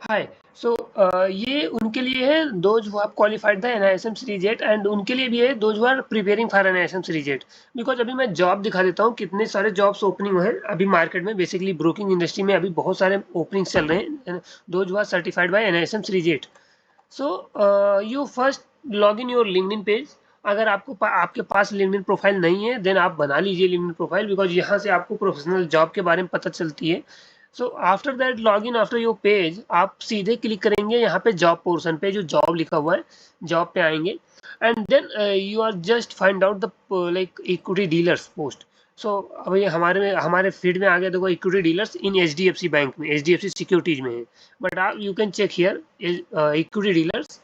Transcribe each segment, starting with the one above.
हाय। सो ये उनके लिए है those who have qualified the NISM series 8 and उनके लिए भी है those who are preparing for NISM series 8। Because अभी मैं जॉब दिखा देता हूँ कितने सारे जॉब्स ओपनिंग हुए हैं अभी मार्केट में। बेसिकली ब्रोकिंग इंडस्ट्री में अभी बहुत सारे ओपनिंग्स चल रहे हैं those who are certified by NISM series 8। So you first log in your LinkedIn page. अगर आपके पास लिंक्डइन प्रोफाइल नहीं है देन आप बना लीजिए लिंक्डइन प्रोफाइल, बिकॉज यहाँ से आपको प्रोफेशनल जॉब के बारे में पता चलती है। So after that log in after your page आप सीधे क्लिक करेंगे यहाँ पे जॉब पोर्शन पे, जो जॉब लिखा हुआ है जॉब पे आएंगे and then you are just find out the like equity dealers post. So अभी हमारे फीड में आ गया देखो equity dealers in HDFC bank में, एचडीएफसी सिक्योरिटीज में है। बट आप you can check here equity dealers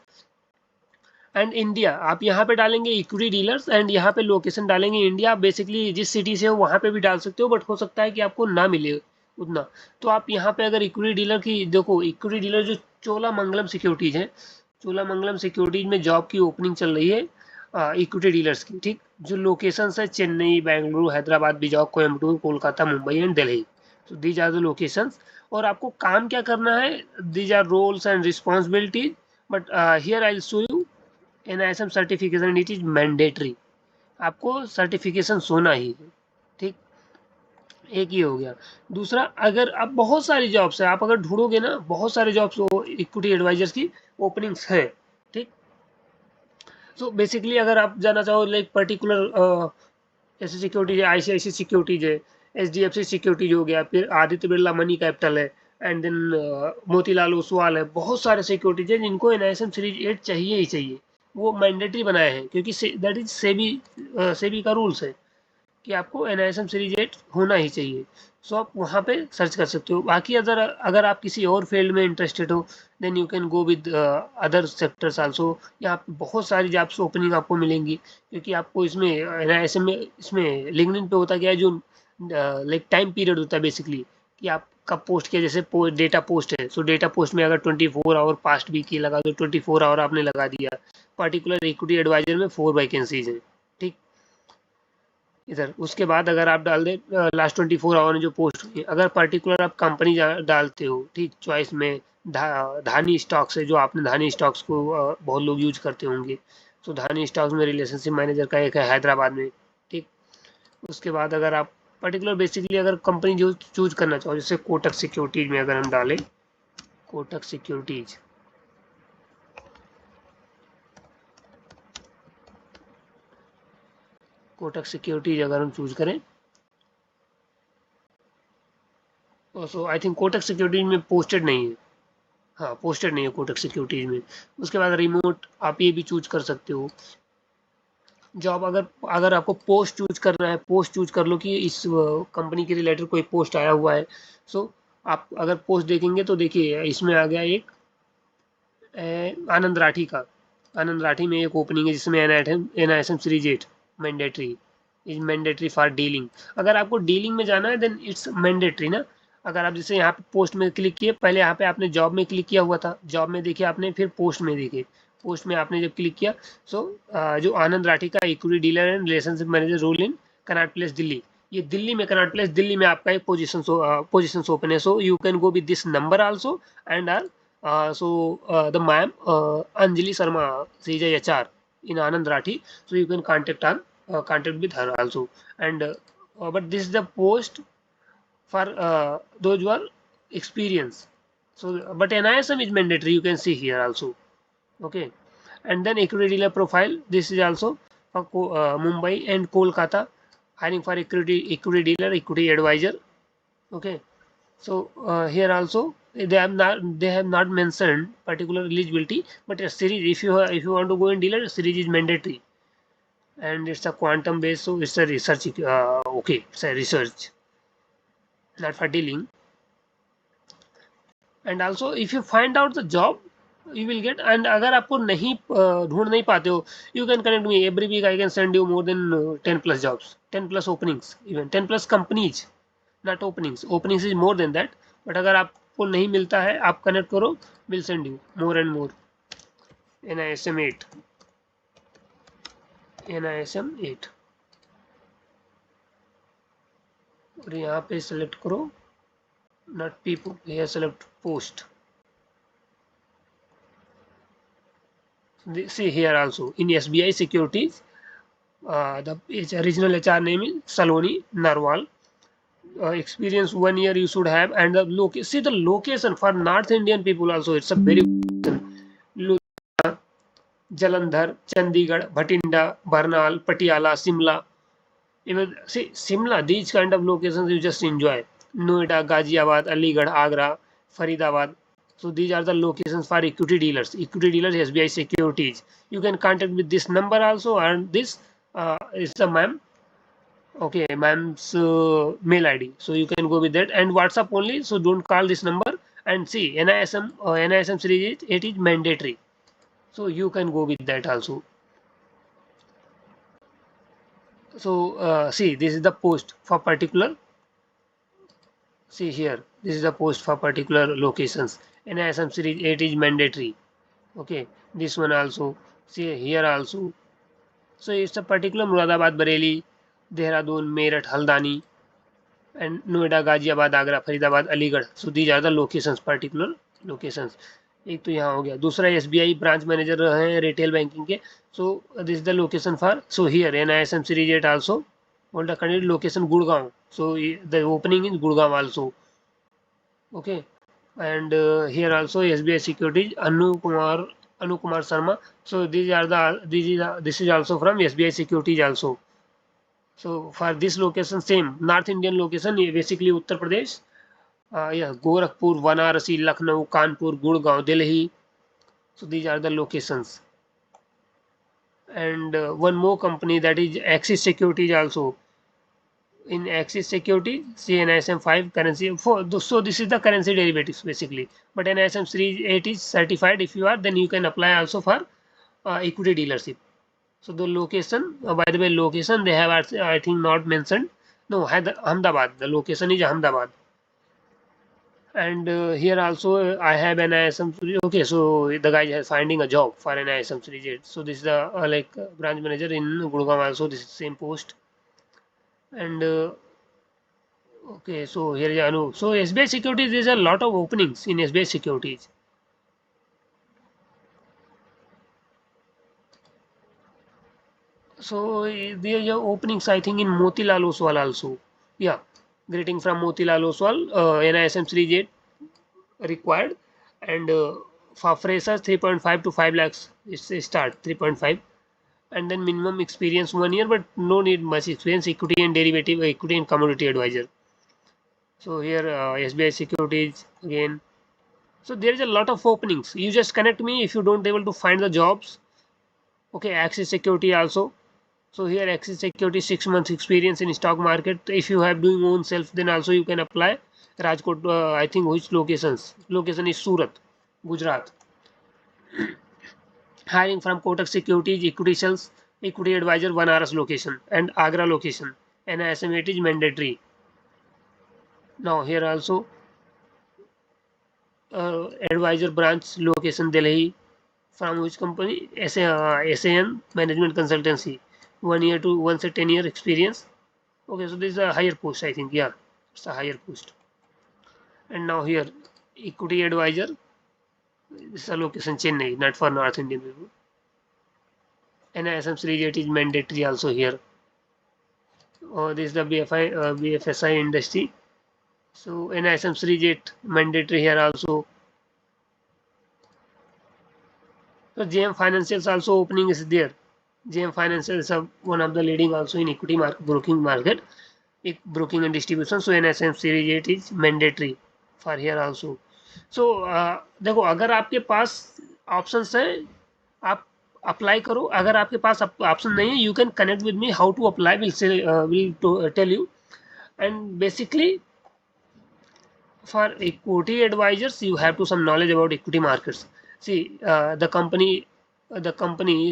and India. आप यहाँ पे डालेंगे इक्विटी डीलर्स एंड यहाँ पे लोकेशन डालेंगे इंडिया। आप बेसिकली जिस सिटी से हो वहाँ पे भी डाल सकते हो, बट हो सकता है कि आपको ना मिले उतना। तो आप यहाँ पे अगर इक्विटी डीलर की देखो, इक्विटी डीलर जो चोलामंगलम सिक्योरिटीज है, चोलामंगलम सिक्योरिटीज में जॉब की ओपनिंग चल रही है इक्विटी डीलर्स की, ठीक। जो लोकेशन है चेन्नई, बेंगलुरु, हैदराबाद, बिजॉक, कोयम्बटूर, कोलकाता, मुंबई एंड दिल्ली। तो दीज आर द लोकेशंस। और आपको काम क्या करना है, these are roles and responsibilities. But here I will show you NISM certification, it is mandatory. आपको सर्टिफिकेशन होना ही है, ठीक। एक ही हो गया। दूसरा, अगर आप बहुत सारी जॉब्स है, आप अगर ढूंढोगे ना बहुत सारे जॉब्स इक्विटी एडवाइजर्स की ओपनिंग्स है, ठीक। सो बेसिकली अगर आप जाना चाहो लाइक पर्टिकुलर ऐसे सिक्योरिटीज है, आईसीआईसी सिक्योरिटीज है, एचडीएफसी सिक्योरिटीज हो गया, फिर आदित्य बिरला मनी कैपिटल है एंड देन मोतीलाल ओसवाल है। बहुत सारे सिक्योरिटीज है जिनको एनआईएसएम सीरीज 8 चाहिए ही चाहिए। वो मैंडेटरी बनाए हैं क्योंकि दैट इज सेबी, सेबी का रूल्स है कि आपको एनआईएसएम सीरीज 8 होना ही चाहिए। सो आप वहाँ पे सर्च कर सकते हो। बाकी अगर अगर आप किसी और फील्ड में इंटरेस्टेड हो then you can go with other sectors also. यहाँ पे बहुत सारी जॉब्स ओपनिंग आपको मिलेंगी, क्योंकि आपको इसमें एनआईएसएम में, इसमें लिंक्डइन पे होता क्या है, जो लाइक टाइम पीरियड होता है बेसिकली, कि आप कब पोस्ट किया। जैसे डेटा पोस्ट है, सो डेटा पोस्ट में अगर 24 आवर पास्ट भी की लगा तो 24 आवर आपने लगा दिया। पर्टिकुलर इक्विटी एडवाइजर में 4 वैकेंसीज हैं, ठीक। इधर उसके बाद अगर आप डाल दे लास्ट 24 आवर में जो पोस्ट हुई है, अगर पर्टिकुलर आप कंपनी डालते हो, ठीक, चॉइस में धानी स्टॉक्स है, जो आपने धानी स्टॉक्स को बहुत लोग यूज करते होंगे। तो धानी स्टॉक्स में रिलेशनशिप मैनेजर का एक है हैदराबाद में, ठीक। उसके बाद अगर आप पर्टिकुलर बेसिकली अगर कंपनी जो चूज करना चाहो, जैसे कोटक सिक्योरिटीज में अगर हम डालें, कोटक सिक्योरिटीज, कोटक सिक्योरिटीज अगर हम चूज करें, सो आई थिंक कोटक सिक्योरिटीज में पोस्टेड नहीं है। हाँ, पोस्टेड नहीं है कोटक सिक्योरिटीज में। उसके बाद रिमोट आप ये भी चूज कर सकते हो। जॉब अगर अगर आपको पोस्ट चूज करना है, पोस्ट चूज कर लो कि इस कंपनी के रिलेटेड कोई पोस्ट आया हुआ है। सो आप अगर पोस्ट देखेंगे तो देखिए इसमें आ गया एक आनंद राठी का। आनंद राठी में एक ओपनिंग है जिसमें NISM series 8 mandatory, is mandatory for dealing. अगर आपको डीलिंग में जाना है देन इट्स मैंडेटरी ना। अगर आप जैसे यहाँ पे पोस्ट में क्लिक किए, पहले यहाँ पे आपने जॉब में क्लिक किया हुआ था, जॉब में देखिए आपने, फिर पोस्ट में देखे, पोस्ट में आपने जब क्लिक किया, सो जो आनंद राठी का equity dealer and relationship manager role in Connaught Place Delhi, ये दिल्ली में, कनॉट प्लेस दिल्ली में आपका एक पोजीशन ओपन है। So you can go with this number also and our the ma'am Anjali Sharma, she is a HR in Anand Rathi, so you can contact with her also. And but this is the post for those who are experienced. So but NISM is mandatory, you can see here also, okay. And then equity dealer profile, this is also for Mumbai and Kolkata, hiring for equity dealer, equity advisor, okay. So here also they have not mentioned particular eligibility, but a series, if you want to go in dealer, series is mandatory, and it's a quantum based, so it's a research. Okay, it's a research, not for dealing. And also if you find out the job you will get, and अगर आपको नहीं ढूंढ नहीं पाते हो, you can connect me every week. I can send you more than 10 plus jobs, 10 plus openings, even 10 plus companies, not openings. Openings is more than that, but अगर आपको नहीं मिलता है आप कनेक्ट करो, will send you more and more. NISM 8, NISM 8, और यहाँ पे सेलेक्ट करो, not people, here select post, See here also in SBI Securities, the original HR name is Saloni Narwal. Experience 1 year you should have, and see the location for North Indian people also. It's a very Jalandhar, Chandigarh, Bhatinda, Barnaal, Patiala, Simla. Even see Simla, these kind of locations you just enjoy. Noida, Ghaziabad, Aligarh, Agra, Faridabad. So these are the locations for equity dealers. Equity dealers, SBI Securities. You can contact with this number also, and this is the ma'am. Okay, ma'am's mail ID. So you can go with that, and WhatsApp only. So don't call this number. And see NISM series it is mandatory. So you can go with that also. So see, this is the post for particular. See here, this is the post for particular locations. NISM series 8 is mandatory. Okay, this one also. See here also. So it's a particular Muradabad, Bareilly, Dehradun, Meerut, Haldani, and Noida, Ghaziabad, Agra, Faridabad, Aligarh. So these are the locations, particular locations. एक तो यहाँ हो गया, दूसरा SBI branch manager हैं retail banking के. So this is the location for. So here NISM series 8 also. All the candidate location Gurgaon. So the opening in Gurgaon also. Okay, and here also SBI Securities Anu Kumar Sharma. So this is also from SBI Securities also. So for this location same North Indian location basically Uttar Pradesh. Yeah, Gorakhpur, Varanasi, Lucknow, Kanpur, Gurgaon, Delhi. So these are the locations. And one more company, that is Axis Securities also. In Axis Security, CNISM 5 currency. So this is the currency derivatives basically. But NISM Series 8 is certified. If you are, then you can apply also for equity dealership. So the location, by the way, location they have I think not mentioned. No, Ahmedabad. The location is Ahmedabad. And here also I have an ISM. Okay, so the guy is finding a job for an ISM series 8. So this is the branch manager in Gurgaon also. This is same post. And okay, so here is Anu. So SBI Securities, there's a lot of openings in SBI Securities. So there are openings I think in Motilal Oswal also. Yeah, greeting from Motilal Oswal. NISM series 8 required, and for freshers 3.5 to 5 lakhs is a start 3.5, and then minimum experience 1 year, but no need much experience. Equity and derivative, equity and commodity advisor. So here SBI Securities again. So there is a lot of openings. You just connect me if you don't able to find the jobs. Okay, Axis Security also. So here Axis Security 6 months experience in stock market. If you have doing own self, then also you can apply. Rajkot, I think which locations? Location is Surat, Gujarat. Hiring from Kotak Securities, equity sales, equity advisor, Banaras location and Agra location. And NISM is mandatory. Now here also advisor branch location Delhi. From which company? SAN Management Consultancy. 1 year to 1 to 10 year experience. Okay, so this is a higher post, I think. Yeah, it's a higher post. And now here, equity advisor. This is a location Chennai, not for North Indian people. NISM series 8 is mandatory also here. This is the BFSI industry. So NISM series 8 mandatory here also. So JM Financials also opening is there. JM Financials is one of the leading also in equity broking market, broking and distribution. So NISM series 8 is mandatory for here also. So देखो, अगर आपके पास options हैं आप apply करो. अगर आपके पास option नहीं है, you can connect with me. How to apply will tell you. And basically for equity advisors you have to some knowledge about equity markets. See the company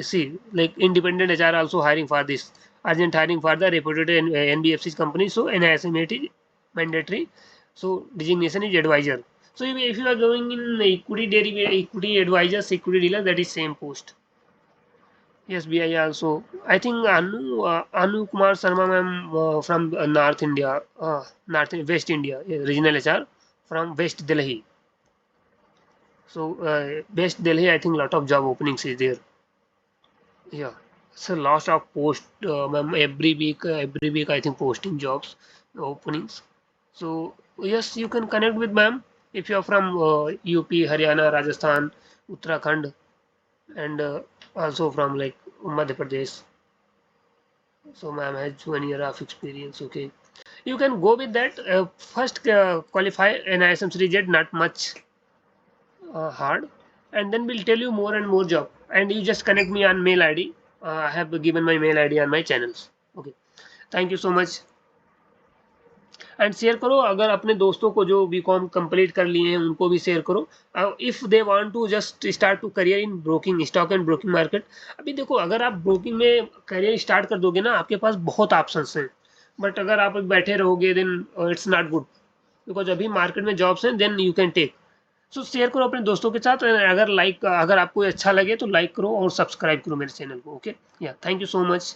see like independent HR also hiring for this, urgent hiring for the reputed NBFC's company. So NISM is mandatory. So designation is advisor. So if you are going in equity advisors, equity dealer, that is same post. SBI also. I think Anu Kumar Sharma ma'am from North India, West India, regional HR from West Delhi. So West Delhi, I think lot of job openings is there. Yeah, it's a lot of post, ma'am, every week I think posting jobs openings. So yes, you can connect with ma'am if you are from UP, Haryana, Rajasthan, Uttarakhand, and also from like Madhya Pradesh. So ma'am has 1 year of experience. Okay, you can go with that. First qualify an ISM Jet, not much hard, and then we'll tell you more and more job. And you just connect me on mail ID. I have given my mail ID on my channels. Okay, thank you so much. And share करो, अगर अपने दोस्तों को जो BCom complete कर लिए हैं उनको भी शेयर करो, if they want to just start to career in broking, stock and broking market. अभी देखो, अगर आप ब्रोकिंग में करियर स्टार्ट कर दोगे ना, आपके पास बहुत ऑप्शंस हैं, बट अगर आप बैठे रहोगे then it's not good, because अभी मार्केट में जॉब्स हैं, then you can take. So share करो अपने दोस्तों के साथ, अगर आपको अच्छा लगे तो लाइक करो और सब्सक्राइब करो मेरे चैनल को। ओके, या थैंक यू सो मच।